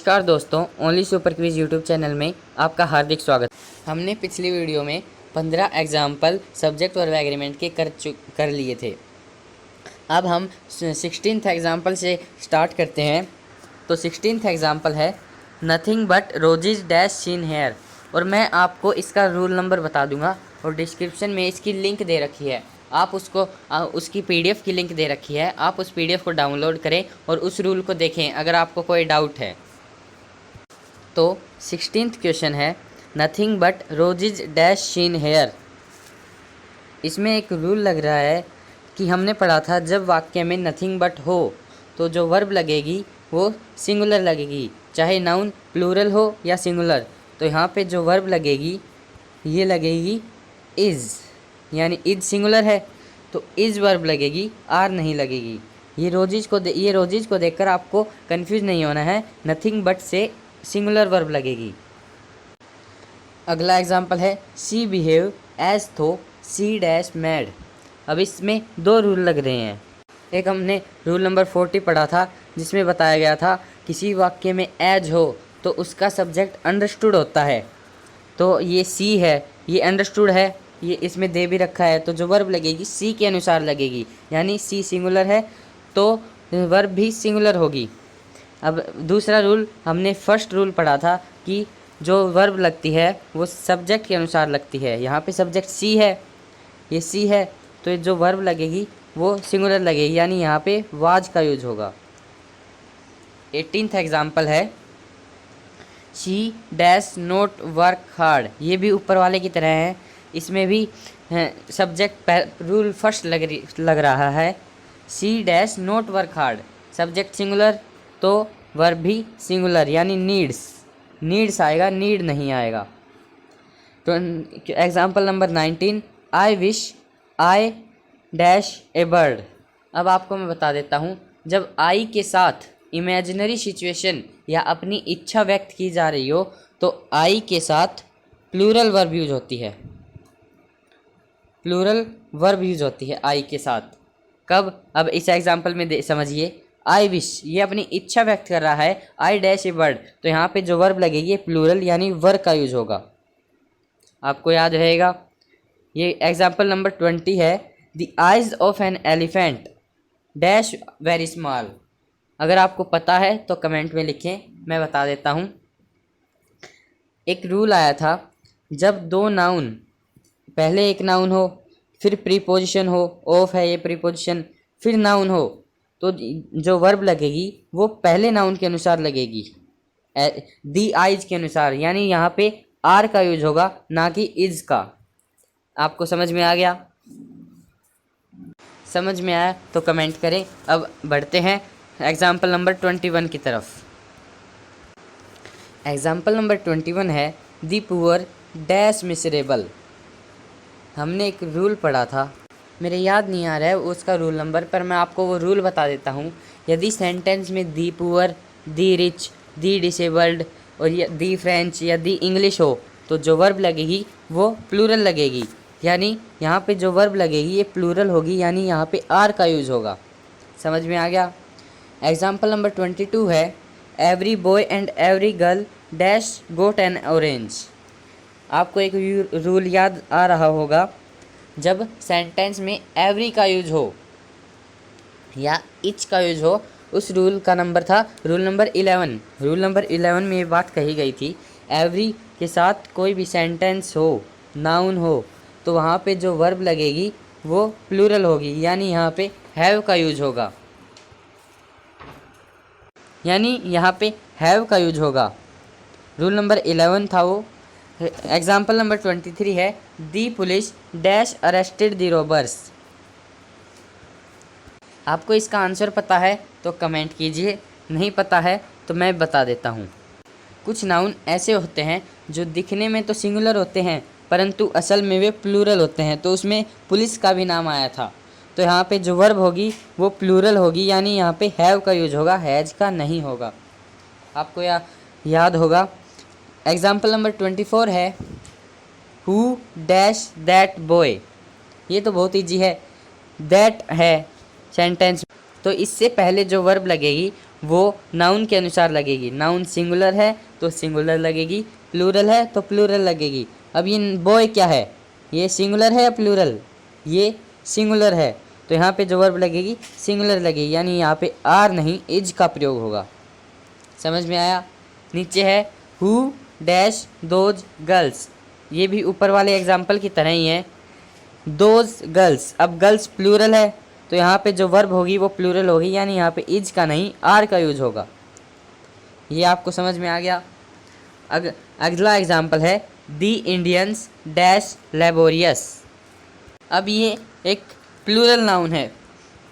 नमस्कार दोस्तों, only super quiz YouTube channel में आपका हार्दिक स्वागत। हमने पिछली वीडियो में 15 एग्जाम्पल सब्जेक्ट और एग्रीमेंट के कर लिए थे। अब हम 16th एग्जाम्पल से स्टार्ट करते हैं। तो 16th एग्जाम्पल है nothing but roses dash seen here. और मैं आपको इसका रूल नंबर बता दूंगा और डिस्क्रिप्शन में इसकी लिंक दे रखी है। आप उसकी पीडीएफ की लिंक दे रखी है, आप उस पीडीएफ को डाउनलोड करें और उस रूल को देखें अगर आपको कोई डाउट है। तो 16th क्वेश्चन है nothing but roses dash seen here. इसमें एक रूल लग रहा है कि हमने पढ़ा था जब वाक्य में नथिंग बट हो तो जो वर्ब लगेगी वो सिंगुलर लगेगी, चाहे नाउन प्लूरल हो या सिंगुलर। तो यहाँ पे जो वर्ब लगेगी ये लगेगी इज़, यानी इज़ सिंगुलर है तो इज़ वर्ब लगेगी, आर नहीं लगेगी। ये रोजेज को देखकर आपको कंफ्यूज नहीं होना है, नथिंग बट से सिंगुलर वर्ब लगेगी। अगला एग्जाम्पल है सी बिहेव एज थो सी डैश मैड। अब इसमें दो रूल लग रहे हैं। एक हमने रूल नंबर 40 पढ़ा था जिसमें बताया गया था किसी वाक्य में एज हो तो उसका सब्जेक्ट अंडरस्टूड होता है। तो ये सी है, ये अंडरस्टूड है, ये इसमें दे भी रखा है, तो जो वर्ब लगेगी सी के अनुसार लगेगी, यानी सी सिंगुलर है तो वर्ब भी सिंगुलर होगी। अब दूसरा रूल हमने फर्स्ट रूल पढ़ा था कि जो वर्ब लगती है वो सब्जेक्ट के अनुसार लगती है। यहाँ पे सब्जेक्ट सी है, ये सी है तो जो वर्ब लगेगी वो सिंगुलर लगेगी, यानी यहाँ पे वाज का यूज होगा। 18th एग्जाम्पल है she dash note work hard. ये भी ऊपर वाले की तरह है, इसमें भी सब्जेक्ट रूल फर्स्ट लग रहा है। She dash note work hard, subject singular तो वर्ब भी सिंगुलर, यानी नीड्स आएगा, नीड नहीं आएगा। तो example number 19 I wish I dash A bird. अब आपको मैं बता देता हूँ, जब आई के साथ इमेजिनरी सिचुएशन या अपनी इच्छा व्यक्त की जा रही हो तो आई के साथ प्लूरल वर्ब यूज होती है। प्लूरल वर्ब यूज होती है आई के साथ। कब? अब इस एग्जाम्पल में समझिए, आई विश ये अपनी इच्छा व्यक्त कर रहा है, आई डैश ए बर्ड, तो यहाँ पे जो वर्ब लगेगी प्लूरल यानी वर्ब का यूज होगा, आपको याद रहेगा। ये एग्जाम्पल नंबर 20 है the eyes of an elephant dash very small. अगर आपको पता है तो कमेंट में लिखें, मैं बता देता हूँ। एक रूल आया था जब दो नाउन, पहले एक नाउन हो फिर प्रीपोजिशन हो, ऑफ है ये प्रीपोजिशन, फिर नाउन हो, तो जो वर्ब लगेगी वो पहले नाउन के अनुसार लगेगी, दी आइज के अनुसार, यानी यहाँ पे आर का यूज होगा ना कि इज का। आपको समझ में आ गया? समझ में आया तो कमेंट करें। अब बढ़ते हैं एग्जाम्पल नंबर 21 की तरफ। एग्जाम्पल नंबर 21 है दी पुअर डैश मिसरेबल। हमने एक रूल पढ़ा था, मेरे याद नहीं आ रहा है उसका रूल नंबर, पर मैं आपको वो रूल बता देता हूँ। यदि सेंटेंस में the poor, the rich, the disabled और दी फ्रेंच या दी इंग्लिश हो तो जो वर्ब लगेगी वो प्लूरल लगेगी, यानी यहाँ पे जो वर्ब लगेगी ये प्लूरल होगी, यानी यहाँ पे आर का यूज़ होगा। समझ में आ गया? एग्जाम्पल नंबर 22 है every boy and every girl dash goat N orange. आपको एक रूल याद आ रहा होगा, जब सेंटेंस में एवरी का यूज हो या इच का यूज हो, उस रूल का नंबर था रूल नंबर 11। रूल नंबर 11 में ये बात कही गई थी एवरी के साथ कोई भी सेंटेंस हो, नाउन हो, तो वहाँ पे जो वर्ब लगेगी वो प्लूरल होगी, यानी यहाँ पे हैव का यूज होगा, यानी यहाँ पे हैव का यूज होगा। रूल नंबर 11 था वो। एग्जाम्पल नंबर 23 है दी पुलिस डैश अरेस्टेड दी रॉबर्स। आपको इसका आंसर पता है तो कमेंट कीजिए, नहीं पता है तो मैं बता देता हूँ। कुछ नाउन ऐसे होते हैं जो दिखने में तो सिंगुलर होते हैं परंतु असल में वे प्लूरल होते हैं, तो उसमें पुलिस का भी नाम आया था, तो यहाँ पे जो वर्ब होगी वो प्लूरल होगी, यानी यहाँ पे हैव का यूज होगा, हैज का नहीं होगा। आपको याद होगा। एग्जाम्पल नंबर 24 है हु डैश दैट बॉय। ये तो बहुत ईजी है, दैट है सेंटेंस, तो इससे पहले जो वर्ब लगेगी वो नाउन के अनुसार लगेगी। नाउन सिंगुलर है तो सिंगुलर लगेगी, प्लूरल है तो प्लूरल लगेगी। अब ये बॉय क्या है, ये सिंगुलर है या प्लूरल? ये सिंगुलर है, तो यहाँ पे जो वर्ब लगेगी सिंगुलर लगेगी, यानी यहाँ पे आर नहीं इज का प्रयोग होगा। समझ में आया? नीचे है हु डैश दोज गर्ल्स, ये भी ऊपर वाले एग्जाम्पल की तरह ही है। दोज गर्ल्स, अब गर्ल्स प्लूरल है तो यहाँ पे जो वर्ब होगी वो प्लूरल होगी, यानी यहाँ पे इज का नहीं आर का यूज होगा। ये आपको समझ में आ गया? अगला एग्जाम्पल है दी इंडियंस डैश लेबोरियस। अब ये एक प्लूरल नाउन है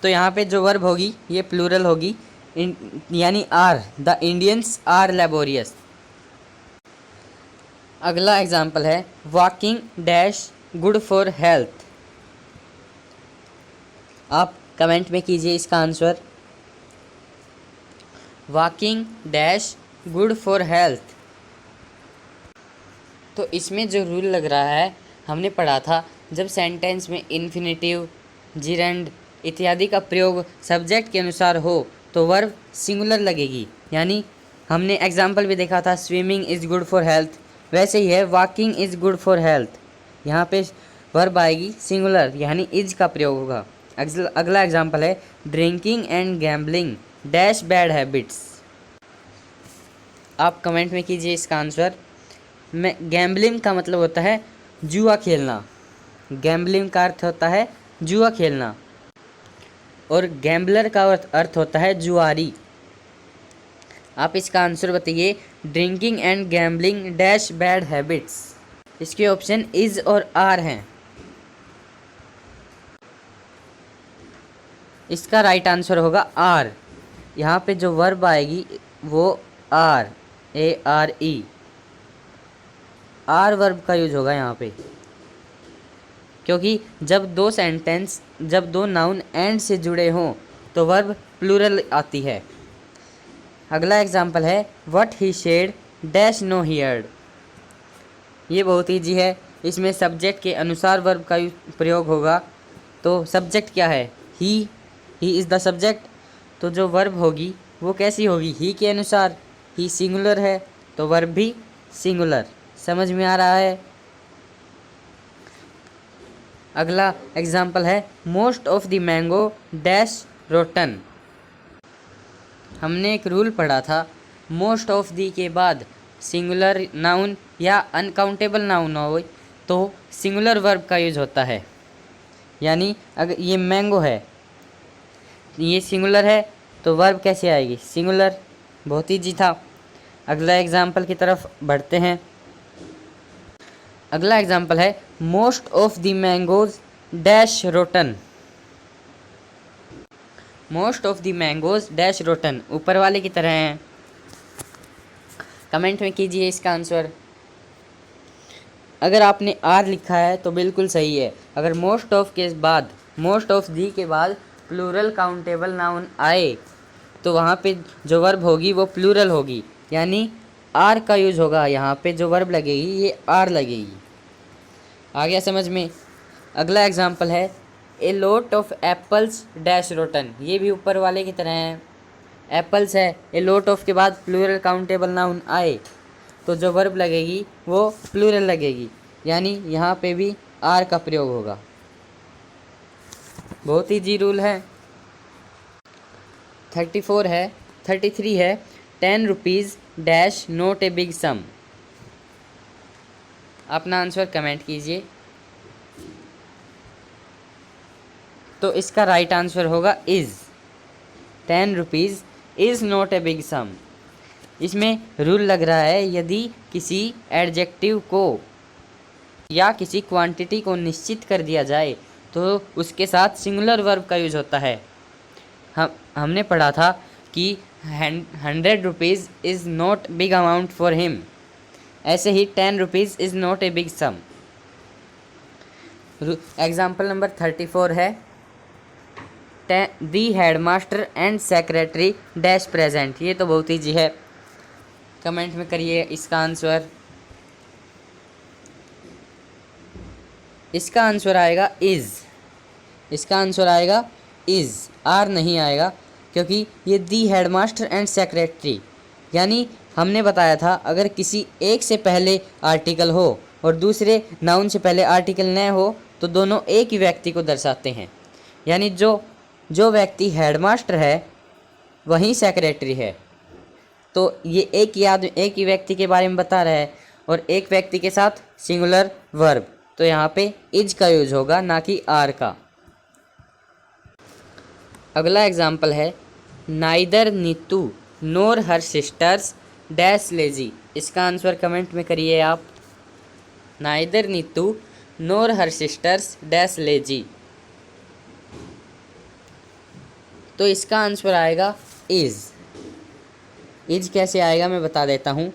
तो यहाँ पे जो वर्ब होगी ये प्लूरल होगी, यानी are, the Indians are laborious. अगला एग्जाम्पल है walking dash good for health. आप कमेंट में कीजिए इसका answer. Walking dash good for health. तो इसमें जो रूल लग रहा है हमने पढ़ा था, जब सेंटेंस में इन्फिनेटिव, जिरंड इत्यादि का प्रयोग सब्जेक्ट के अनुसार हो तो वर्ब सिंगुलर लगेगी। यानी हमने एग्जाम्पल भी देखा था swimming is good for health, वैसे ही है walking is good for health, यहाँ पे वर्ब आएगी सिंगुलर, यानी इज का प्रयोग होगा। अगला एग्जाम्पल है drinking and gambling dash bad habits. आप कमेंट में कीजिए इसका आंसर। में गैम्बलिंग का मतलब होता है जुआ खेलना, गैम्बलिंग का अर्थ होता है जुआ खेलना, और गैम्बलर का अर्थ होता है जुआरी। आप इसका आंसर बताइए। Drinking and gambling dash bad habits, इसके ऑप्शन इज और आर हैं। इसका राइट आंसर होगा आर। यहाँ पे जो वर्ब आएगी वो आर, ARE, आर वर्ब का यूज होगा यहाँ पे, क्योंकि जब दो नाउन एंड से जुड़े हों तो वर्ब प्लूरल आती है। अगला एग्जाम्पल है what he said dash no heard. ये बहुत ईजी है, इसमें सब्जेक्ट के अनुसार वर्ब का प्रयोग होगा। तो सब्जेक्ट क्या है? ही इज़ द सब्जेक्ट, तो जो वर्ब होगी वो कैसी होगी? ही के अनुसार। ही सिंगुलर है तो वर्ब भी सिंगुलर। समझ में आ रहा है? अगला एग्जाम्पल है most of the mango dash rotten. हमने एक रूल पढ़ा था, मोस्ट ऑफ दी के बाद सिंगुलर नाउन या अनकाउंटेबल नाउन हो तो सिंगुलर वर्ब का यूज होता है। यानी अगर ये मैंगो है, ये सिंगुलर है तो वर्ब कैसे आएगी? सिंगुलर। बहुत ईजी था। अगला एग्जाम्पल की तरफ बढ़ते हैं। अगला एग्जाम्पल है most of the mangoes dash rotten. Most of the mangoes dash rotten ऊपर वाले की तरह हैं। कमेंट में कीजिए इसका आंसर। अगर आपने आर लिखा है तो बिल्कुल सही है। अगर मोस्ट ऑफ के बाद, मोस्ट ऑफ दी के बाद प्लूरल काउंटेबल नाउन आए तो वहाँ पे जो वर्ब होगी वो प्लूरल होगी, यानी आर का यूज होगा। यहाँ पे जो वर्ब लगेगी ये आर लगेगी। आ गया समझ में? अगला एग्जाम्पल है a lot of apples dash rotten. ये भी ऊपर वाले की तरह है। एप्पल्स है, ए लॉट ऑफ के बाद प्लूरल काउंटेबल नाउन आए तो जो वर्ब लगेगी वो प्लूरल लगेगी, यानी यहाँ पे भी आर का प्रयोग होगा। बहुत ही जी रूल है। 33 है 10 rupees dash note a big sum. अपना आंसर कमेंट कीजिए। तो इसका राइट आंसर होगा is. 10 rupees is not a big sum. इसमें रूल लग रहा है यदि किसी एडजेक्टिव को या किसी क्वांटिटी को निश्चित कर दिया जाए तो उसके साथ सिंगुलर वर्ब का यूज होता है। हमने पढ़ा था कि 100 rupees is not big amount for him, ऐसे ही 10 rupees is not a big sum. Example number 34 है the headmaster and secretary dash present. ये तो बहुत ईजी है। कमेंट में करिए इसका आंसर। इसका आंसर आएगा इज़। इसका आंसर आएगा इज़, आर नहीं आएगा, क्योंकि ये दी हेडमास्टर एंड सेक्रेटरी, यानी हमने बताया था अगर किसी एक से पहले आर्टिकल हो और दूसरे नाउन से पहले आर्टिकल न हो तो दोनों एक ही व्यक्ति को दर्शाते हैं। यानी जो व्यक्ति हेडमास्टर है वही सेक्रेटरी है। तो ये एक ही व्यक्ति के बारे में बता रहा है और एक व्यक्ति के साथ सिंगुलर वर्ब, तो यहाँ पे इज का यूज होगा ना कि आर का। अगला एग्जाम्पल है नाइदर नीतू नोर हर सिस्टर्स डैश लेजी। इसका आंसर कमेंट में करिए आप। नाइदर नीतू नोर हर सिस्टर्स डैश लेजी, तो इसका आंसर आएगा इज। इज कैसे आएगा मैं बता देता हूँ।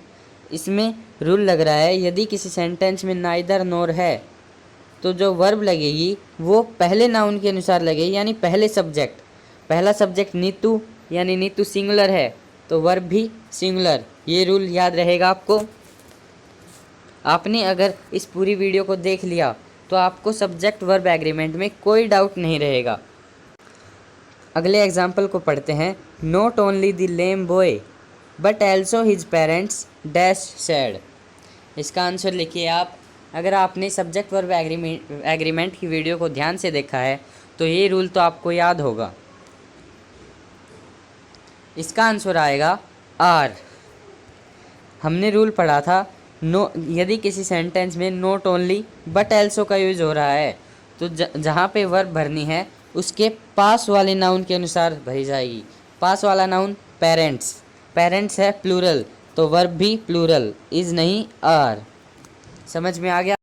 इसमें रूल लग रहा है यदि किसी सेंटेंस में नाइदर नोर है तो जो वर्ब लगेगी वो पहले नाउन के अनुसार लगेगी, यानी पहले सब्जेक्ट। पहला सब्जेक्ट नीतू, यानी नीतू सिंगुलर है तो वर्ब भी सिंगुलर। ये रूल याद रहेगा आपको। आपने अगर इस पूरी वीडियो को देख लिया तो आपको सब्जेक्ट वर्ब एग्रीमेंट में कोई डाउट नहीं रहेगा। अगले एग्जाम्पल को पढ़ते हैं। Not only the lame boy but also his parents dash sad. इसका आंसर लिखिए आप। अगर आपने सब्जेक्ट वर्ब एग्रीमेंट की वीडियो को ध्यान से देखा है तो ये रूल तो आपको याद होगा। इसका आंसर आएगा आर। हमने रूल पढ़ा था यदि किसी सेंटेंस में नॉट ओनली बट एल्सो का यूज हो रहा है तो जहाँ पे वर्ब भरनी है उसके पास वाले नाउन के अनुसार भरी जाएगी। पास वाला नाउन पेरेंट्स, पेरेंट्स है प्लूरल तो वर्ब भी प्लूरल, इज नहीं आर। समझ में आ गया।